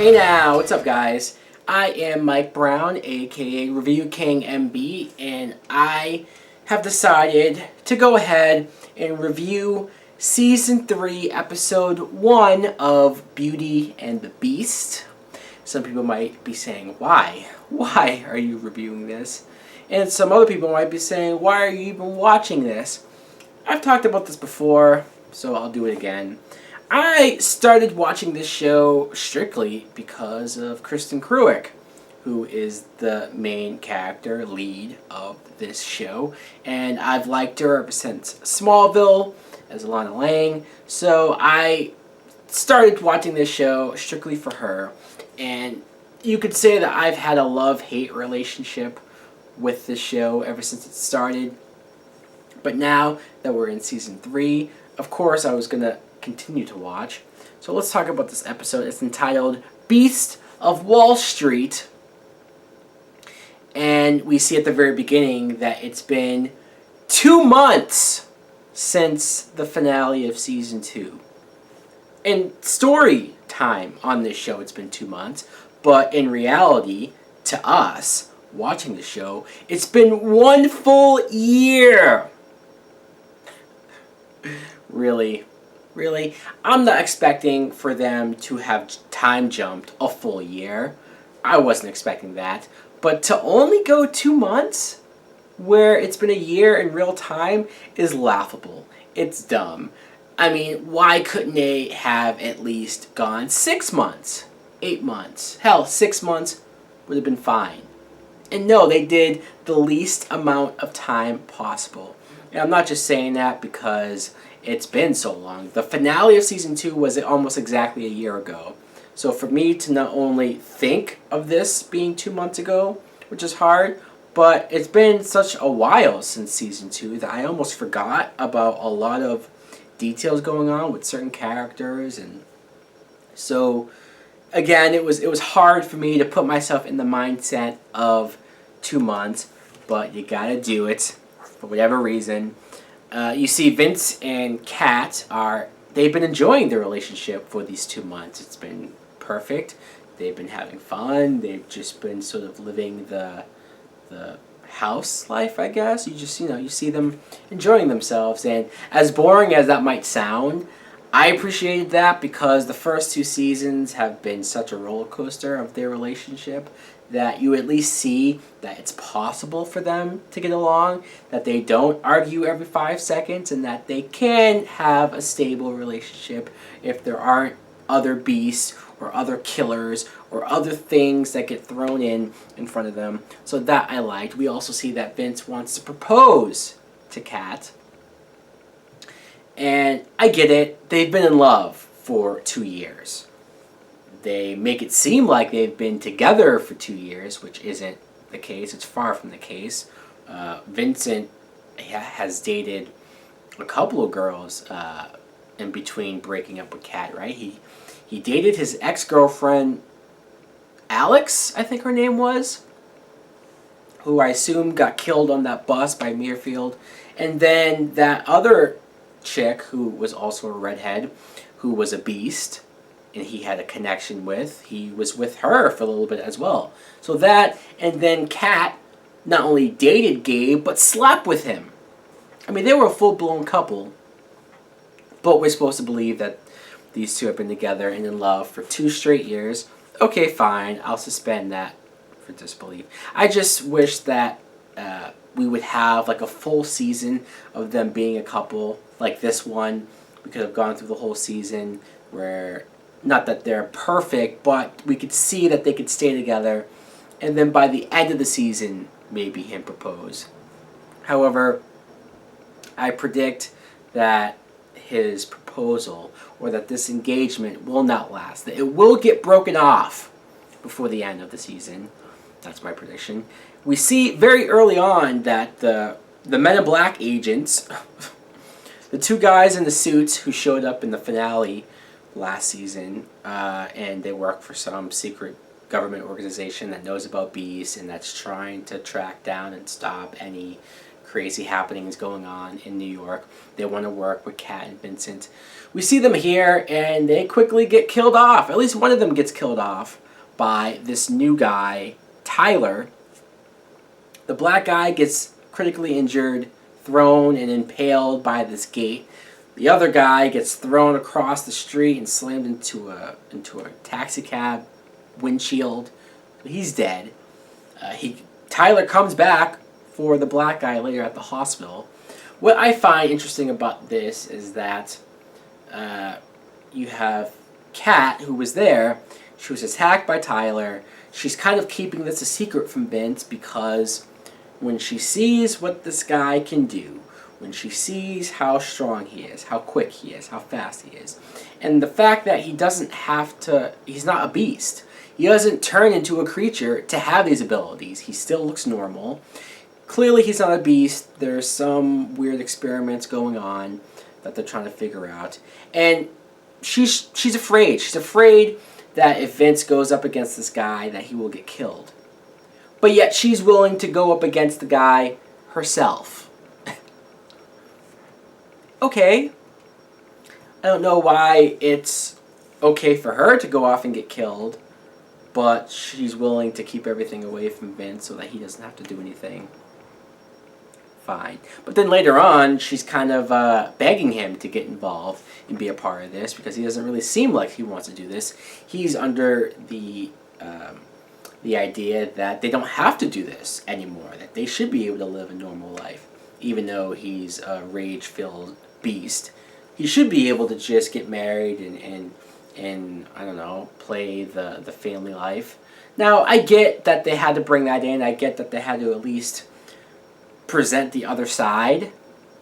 Hey now, what's up guys? I am Mike Brown, aka ReviewKingMB, and I have decided to go ahead and review Season 3, Episode 1 of Beauty and the Beast. Some people might be saying, why? Why are you reviewing this? And some other people might be saying, why are you even watching this? I've talked about this before, so I'll do it again. I started watching this show strictly because of Kristen Cruick, who is the main character, lead of this show. And I've liked her ever since Smallville as Alana Lang. So I started watching this show strictly for her. And you could say that I've had a love-hate relationship with this show ever since it started. But now that we're in Season 3, of course I was going to continue to watch. So let's talk about this episode. It's entitled Beast of Wall Street. And we see at the very beginning that it's been 2 months since the finale of Season 2. In story time on this show, it's been 2 months. But in reality, to us, watching the show, it's been 1 full year. Really? Really? I'm not expecting for them to have time jumped a full year. I wasn't expecting that. But to only go 2 months, where it's been a year in real time, is laughable. It's dumb. I mean, why couldn't they have at least gone 6 months? 8 months? Hell, 6 months would have been fine. And no, they did the least amount of time possible. And I'm not just saying that because it's been so long. The finale of Season 2 was almost exactly a year ago. So for me to not only think of this being 2 months ago, which is hard, but it's been such a while since Season 2 that I almost forgot about a lot of details going on with certain characters. And so, again, it was hard for me to put myself in the mindset of 2 months, but you gotta do it for whatever reason. You see Vince and Cat they've been enjoying their relationship for these 2 months. It's been perfect. They've been having fun. They've just been sort of living the house life, I guess. You just, you see them enjoying themselves. And as boring as that might sound, I appreciated that because the first 2 seasons have been such a roller coaster of their relationship that you at least see that it's possible for them to get along, that they don't argue every 5 seconds, and that they can have a stable relationship if there aren't other beasts or other killers or other things that get thrown in front of them. So that I liked. We also see that Vince wants to propose to Kat. And I get it. They've been in love for 2 years. They make it seem like they've been together for 2 years, which isn't the case. It's far from the case. Vincent has dated a couple of girls in between breaking up with Kat, right? He dated his ex-girlfriend, Alex, I think her name was, who I assume got killed on that bus by Muirfield. And then that other chick, who was also a redhead, who was a beast, and he had a connection with. He was with her for a little bit as well. So that, and then Kat not only dated Gabe, but slept with him. I mean, they were a full-blown couple. But we're supposed to believe that these two have been together and in love for 2 straight years. Okay, fine. I'll suspend that for disbelief. I just wish that we would have like a full season of them being a couple like this one. We could have gone through the whole season where, not that they're perfect, but we could see that they could stay together. And then by the end of the season, maybe him propose. However, I predict that his proposal, or that this engagement, will not last. That it will get broken off before the end of the season. That's my prediction. We see very early on that the Men in Black agents, the 2 guys in the suits who showed up in the finale last season, and they work for some secret government organization that knows about beasts and that's trying to track down and stop any crazy happenings going on in New York. They want to work with Cat and Vincent. We see them here, and they quickly get killed off. At least one of them gets killed off by this new guy, Tyler. The black guy gets critically injured, thrown and impaled by this gate. The other guy gets thrown across the street and slammed into a taxi cab windshield. He's dead. Tyler comes back for the black guy later at the hospital. What I find interesting about this is that you have Cat, who was there. She was attacked by Tyler. She's kind of keeping this a secret from Vince because when she sees what this guy can do, when she sees how strong he is, how quick he is, how fast he is, and the fact that he doesn't have to, he's not a beast. He doesn't turn into a creature to have these abilities. He still looks normal. Clearly he's not a beast. There's some weird experiments going on that they're trying to figure out. And she's afraid. She's afraid that if Vince goes up against this guy, that he will get killed. But yet she's willing to go up against the guy herself. Okay. I don't know why it's okay for her to go off and get killed, but she's willing to keep everything away from Vince so that he doesn't have to do anything. Fine. But then later on, she's kind of begging him to get involved and be a part of this because he doesn't really seem like he wants to do this. He's under the idea that they don't have to do this anymore, that they should be able to live a normal life. Even though he's a rage-filled beast, he should be able to just get married and I don't know, play the family life. Now, I get that they had to bring that in. I get that they had to at least present the other side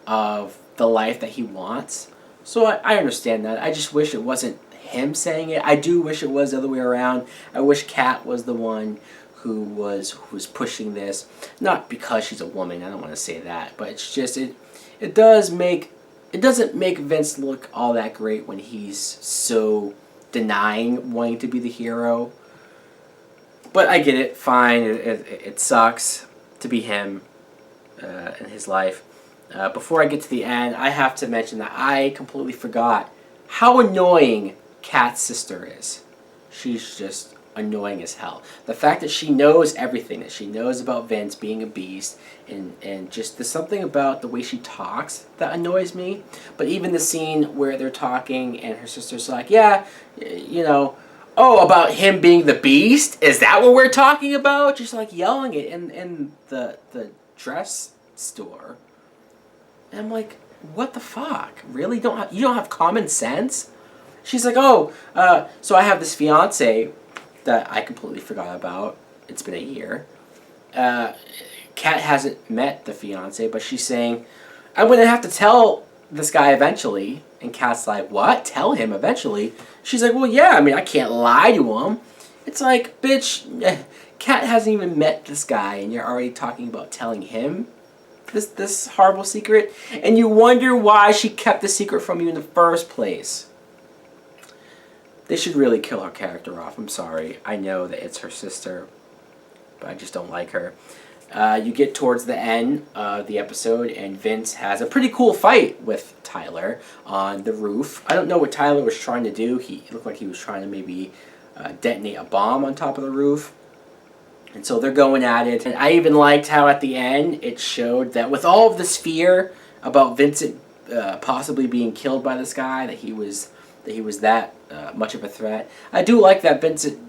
of the life that he wants. So I understand that. I just wish it wasn't him saying it. I do wish it was the other way around. I wish Kat was the one who was pushing this. Not because she's a woman, I don't want to say that, but it's just it doesn't make Vince look all that great when he's so denying wanting to be the hero. But I get it, fine. It sucks to be him in his life. Before I get to the end, I have to mention that I completely forgot how annoying Kat's sister is. She's just annoying as hell. The fact that she knows everything, that she knows about Vince being a beast, and just there's something about the way she talks that annoys me. But even the scene where they're talking and her sister's like, yeah, you know, oh, about him being the beast? Is that what we're talking about? Just like yelling it in the dress store. And I'm like, what the fuck? Really? You don't have common sense? She's like, oh, so I have this fiance that I completely forgot about. It's been a year. Kat hasn't met the fiance, but she's saying, I'm going to have to tell this guy eventually. And Kat's like, what? Tell him eventually? She's like, well, yeah, I mean, I can't lie to him. It's like, bitch, Kat hasn't even met this guy, and you're already talking about telling him this horrible secret? And you wonder why she kept the secret from you in the first place. They should really kill her character off. I'm sorry. I know that it's her sister, but I just don't like her. You get towards the end of the episode, and Vince has a pretty cool fight with Tyler on the roof. I don't know what Tyler was trying to do. He looked like he was trying to maybe detonate a bomb on top of the roof. And so they're going at it. And I even liked how at the end it showed that with all of this fear about Vincent possibly being killed by this guy, that he was that much of a threat. I do like that Vincent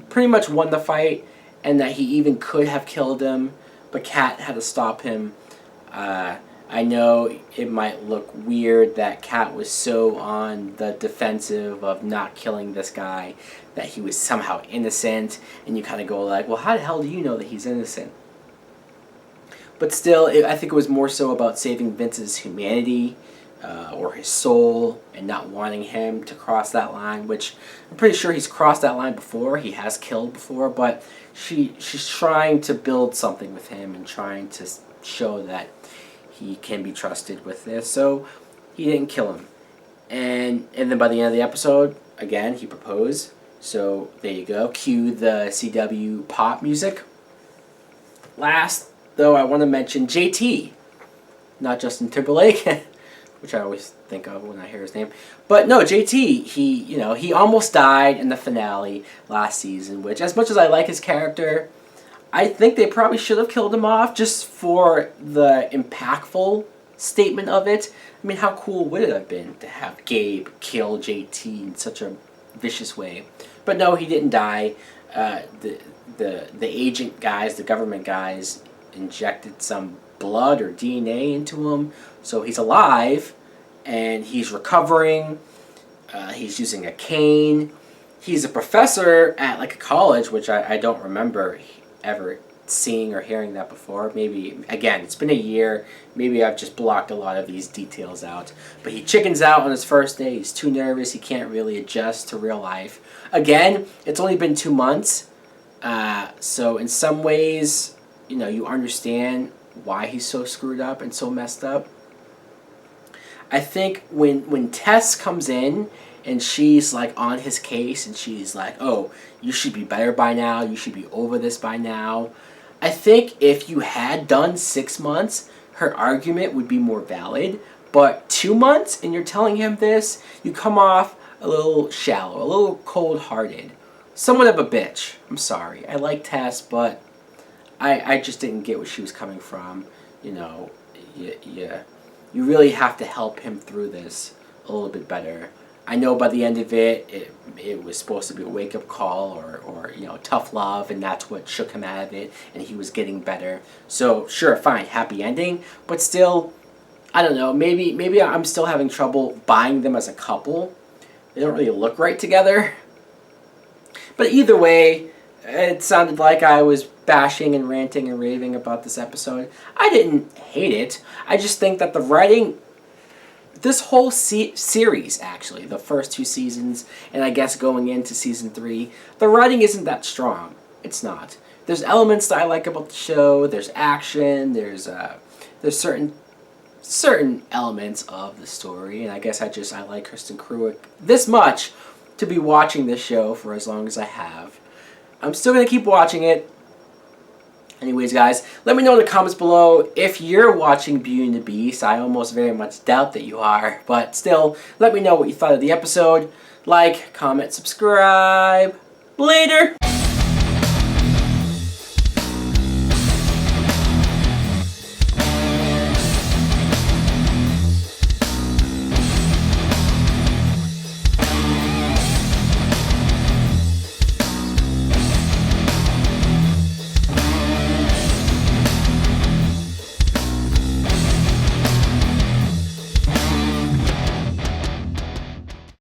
pretty much won the fight, and that he even could have killed him, but Kat had to stop him. I know it might look weird that Kat was so on the defensive of not killing this guy, that he was somehow innocent, and you kind of go like, well, how the hell do you know that he's innocent? But still, I think it was more so about saving Vince's humanity, or his soul, and not wanting him to cross that line, which I'm pretty sure he's crossed that line before. He has killed before, but she's trying to build something with him and trying to show that he can be trusted with this. So he didn't kill him. And then by the end of the episode, again, he proposed. So there you go. Cue the CW pop music. Last, though, I want to mention JT. not Justin Timberlake, which I always think of when I hear his name. But no, JT, he almost died in the finale last season, which, as much as I like his character, I think they probably should have killed him off just for the impactful statement of it. I mean, how cool would it have been to have Gabe kill JT in such a vicious way? But no, he didn't die. The agent guys, the government guys, injected some blood or DNA into him, so he's alive and he's recovering. He's using a cane. He's a professor at like a college, which I don't remember ever seeing or hearing that before. Maybe, again, it's been a year. Maybe I've just blocked a lot of these details out. But he chickens out on his first day. He's too nervous. He can't really adjust to real life. Again, it's only been 2 months. So in some ways, you understand why he's so screwed up and so messed up. I think when Tess comes in and she's like on his case and she's like, oh, you should be better by now, you should be over this by now. I think if you had done 6 months, her argument would be more valid. But 2 months and you're telling him this, you come off a little shallow, a little cold-hearted. Somewhat of a bitch. I'm sorry. I like Tess, but I just didn't get where she was coming from. You really have to help him through this a little bit better. I know by the end of it was supposed to be a wake-up call or tough love, and that's what shook him out of it, and he was getting better. So sure, fine, happy ending, but still, I don't know, maybe I'm still having trouble buying them as a couple. They don't really look right together. But either way, it sounded like I was bashing and ranting and raving about this episode. I didn't hate it. I just think that the writing, this whole series, actually, the first 2 seasons, and I guess going into season 3, the writing isn't that strong. It's not. There's elements that I like about the show. There's action. There's certain elements of the story, and I guess I like Kristen Cruick this much to be watching this show for as long as I have. I'm still going to keep watching it. Anyways, guys, let me know in the comments below if you're watching Beauty and the Beast. I almost very much doubt that you are, but still, let me know what you thought of the episode. Like, comment, subscribe. Later!